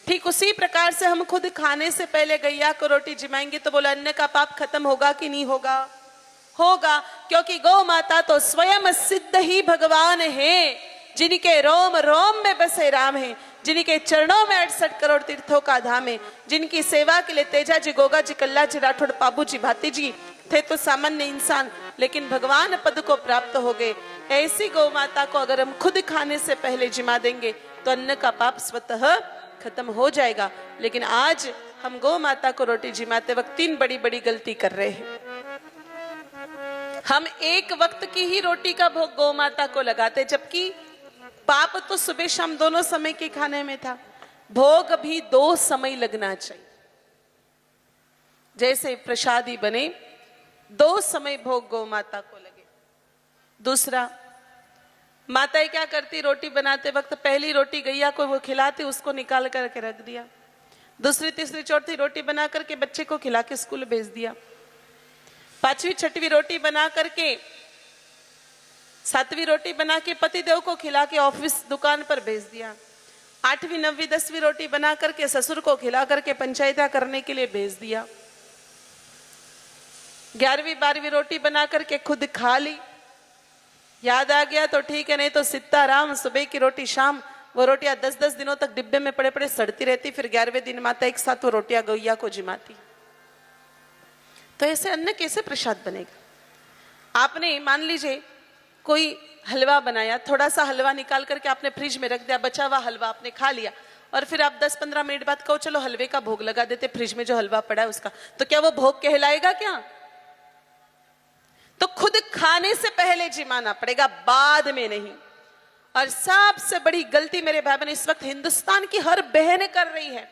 ठीक उसी प्रकार से हम खुद खाने से पहले गैया को रोटी जिमाएंगे तो बोला अन्न का पाप खत्म होगा कि नहीं होगा? होगा, क्योंकि गौ माता तो स्वयं सिद्ध ही भगवान है, जिनके रोम रोम में बसे राम है, जिनके चरणों में 68 करोड़ तीर्थों का धाम है, जिनकी सेवा के लिए तेजा जी, गोगा जी, कल्ला जी, राठौड़, बाबू जी, भाती जी थे तो सामान्य इंसान, लेकिन भगवान पद को प्राप्त हो गए। ऐसी गौ माता को अगर हम खुद खाने से पहले जिमा देंगे तो अन्न का पाप स्वतः खत्म हो जाएगा। लेकिन आज हम गौ माता को रोटी जिमाते वक्त 3 बड़ी बड़ी गलती कर रहे हैं। हम एक वक्त की ही रोटी का भोग गौ माता को लगाते, जबकि पाप तो सुबह शाम दोनों समय के खाने में था। भोग भी 2 समय लगना चाहिए। जैसे प्रसादी बने 2 समय भोग गौ माता को लगे। दूसरा, माताएं क्या करती, रोटी बनाते वक्त पहली रोटी गैया को वो खिलाती, उसको निकाल करके रख दिया। दूसरी तीसरी चौथी रोटी बना करके बच्चे को खिला के स्कूल भेज दिया। 5वीं 6वीं रोटी बना करके 7वीं रोटी बना के पतिदेव को खिला के ऑफिस दुकान पर भेज दिया। 8वीं 9वीं 10वीं रोटी बना करके ससुर को खिला करके पंचायता करने के लिए भेज दिया। 11वीं 12वीं रोटी बना करके खुद खा ली। याद आ गया तो ठीक है, नहीं तो सीताराम सुबह की रोटी शाम, वो रोटियां 10-10 दिनों तक डिब्बे में पड़े पड़े सड़ती रहती। फिर 11वें दिन माता एक साथ वो रोटियां गैया को जिमाती। तो ऐसे अन्न कैसे प्रसाद बनेगा? आपने मान लीजिए कोई हलवा बनाया, थोड़ा सा हलवा निकाल करके आपने फ्रिज में रख दिया, बचा हुआ हलवा आपने खा लिया, और फिर आप 10-15 मिनट बाद कहो चलो हलवे का भोग लगा देते फ्रिज में जो हलवा पड़ा है उसका, तो क्या वो भोग कहलाएगा क्या? तो खुद खाने से पहले जिमाना पड़ेगा, बाद में नहीं। और सबसे बड़ी गलती मेरे भाई बहन इस वक्त हिंदुस्तान की हर बहन कर रही है।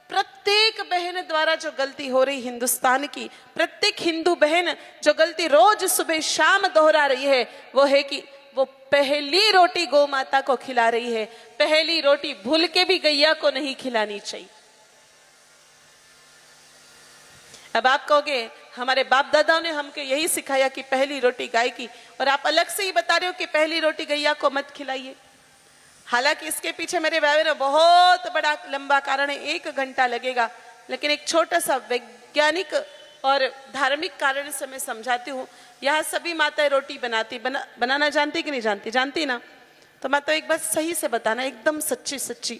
प्रत्येक बहन द्वारा जो गलती हो रही हिंदुस्तान की, प्रत्येक हिंदू बहन जो गलती रोज सुबह शाम दोहरा रही है, वो है कि वो पहली रोटी गौ माता को खिला रही है। पहली रोटी भूल के भी गैया को नहीं खिलानी चाहिए। अब आप कहोगे हमारे बाप दादाओं ने हमको यही सिखाया कि पहली रोटी गाय की, और आप अलग से ही बता रहे हो कि पहली रोटी गैया को मत खिलाइए। हालांकि इसके पीछे मेरे भाई ने बहुत बड़ा लंबा कारण है, 1 घंटा लगेगा, लेकिन एक छोटा सा वैज्ञानिक और धार्मिक कारण से मैं समझाती हूँ। यहाँ सभी माताएं रोटी बनाती, बनाना जानती कि नहीं जानती? जानती ना? तो माता एक बात सही से बताना, एकदम सच्ची सच्ची,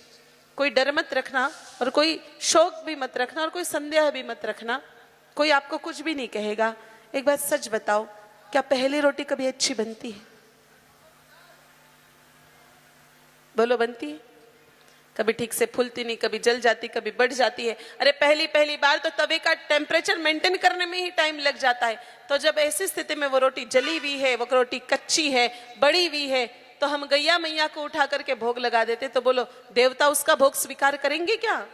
कोई डर मत रखना और कोई शौक भी मत रखना और कोई संदेह भी मत रखना, कोई आपको कुछ भी नहीं कहेगा। एक बात सच बताओ, क्या पहली रोटी कभी अच्छी बनती है? बोलो, बनती है? कभी ठीक से फूलती नहीं, कभी जल जाती, कभी बढ़ जाती है। अरे पहली बार तो तवे का टेम्परेचर मेंटेन करने में ही टाइम लग जाता है। तो जब ऐसी स्थिति में वो रोटी जली हुई है, वो रोटी कच्ची है, बड़ी हुई है, तो हम गैया मैया को उठा करके भोग लगा देते, तो बोलो देवता उसका भोग स्वीकार करेंगे क्या?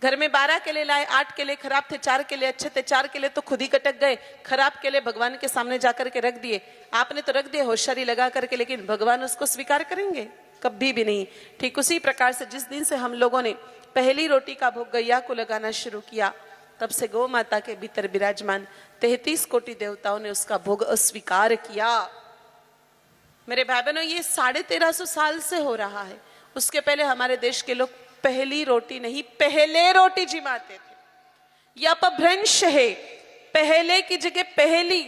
घर में 12 केले लाए, 8 केले खराब थे, 4 केले अच्छे थे, 4 केले तो खुद ही कटक गए, खराब केले भगवान के सामने जाकर के रख दिए। आपने तो रख दिए होशियारी लगा करके, लेकिन भगवान उसको स्वीकार करेंगे? कभी भी नहीं। ठीक उसी प्रकार से जिस दिन से हम लोगों ने पहली रोटी का भोग गैया को लगाना शुरू किया, तब से गौ माता के भीतर विराजमान 33 कोटि देवताओं ने उसका भोग अस्वीकार किया। मेरे भाई बहनों, ये 1350 साल से हो रहा है। उसके पहले हमारे देश के लोग पहली रोटी नहीं, पहले रोटी जिमाते थे। यह अपभ्रंश है, पहले की जगह पहली।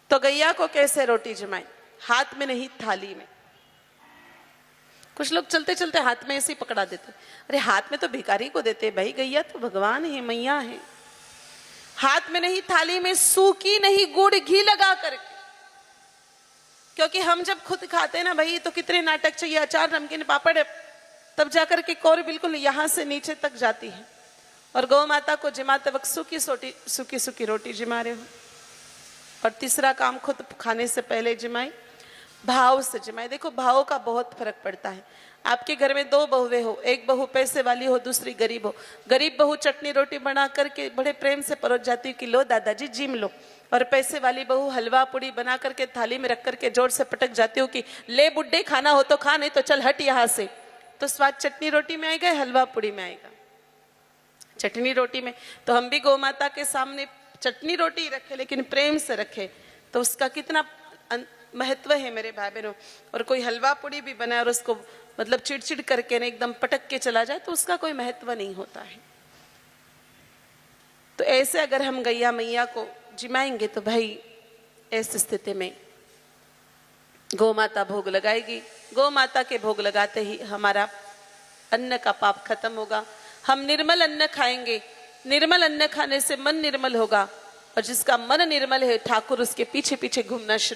तो गैया को कैसे रोटी जिमाए? हाथ में नहीं, थाली में। कुछ लोग चलते चलते हाथ में ऐसे ही पकड़ा देते। अरे हाथ में तो भिखारी को देते भाई, गैया तो भगवान है, मैया है। हाथ में नहीं, थाली में, सूखी नहीं, गुड़ घी लगा करके। क्योंकि हम जब खुद खाते हैं ना भाई, तो कितने नाटक चाहिए, अचार नमकीन पापड़, तब जाकर के कौर बिल्कुल यहां से नीचे तक जाती है। और गौ माता को जिमाते वक्त सूखी सूखी रोटी जिमा रहे हो। और तीसरा काम, खुद खाने से पहले जिमाए, भाव से जिमाए। देखो भाव का बहुत फर्क पड़ता है। आपके घर में 2 बहुएं हो, एक बहू पैसे वाली हो, दूसरी गरीब हो। गरीब बहू चटनी रोटी बना करके बड़े प्रेम से परोस जाती है कि लो दादाजी जिम लो, और पैसे वाली बहू हलवा पूड़ी बना करके थाली में रख करके जोर से पटक जाती हो कि ले बुड्ढे, खाना हो तो खा, नहीं तो चल हट यहाँ से। तो स्वाद चटनी रोटी में आएगा, हलवा पूड़ी में आएगा? चटनी रोटी में। तो हम भी गौ माता के सामने चटनी रोटी रखे, लेकिन प्रेम से रखे, तो उसका कितना महत्व है मेरे भाई बहनों। और कोई हलवा पूड़ी भी बनाए और उसको मतलब चिड़चिड़ करके ना एकदम पटक के चला जाए तो उसका कोई महत्व नहीं होता है। तो ऐसे अगर हम गैया मैया को जिमाएंगे तो भाई ऐसी स्थिति में गौ माता भोग लगाएगी। गौ माता के भोग लगाते ही हमारा अन्न का पाप खत्म होगा। हम निर्मल अन्न खाएंगे। निर्मल अन्न खाने से मन निर्मल होगा और जिसका मन निर्मल है ठाकुर उसके पीछे पीछे घूमना शुरू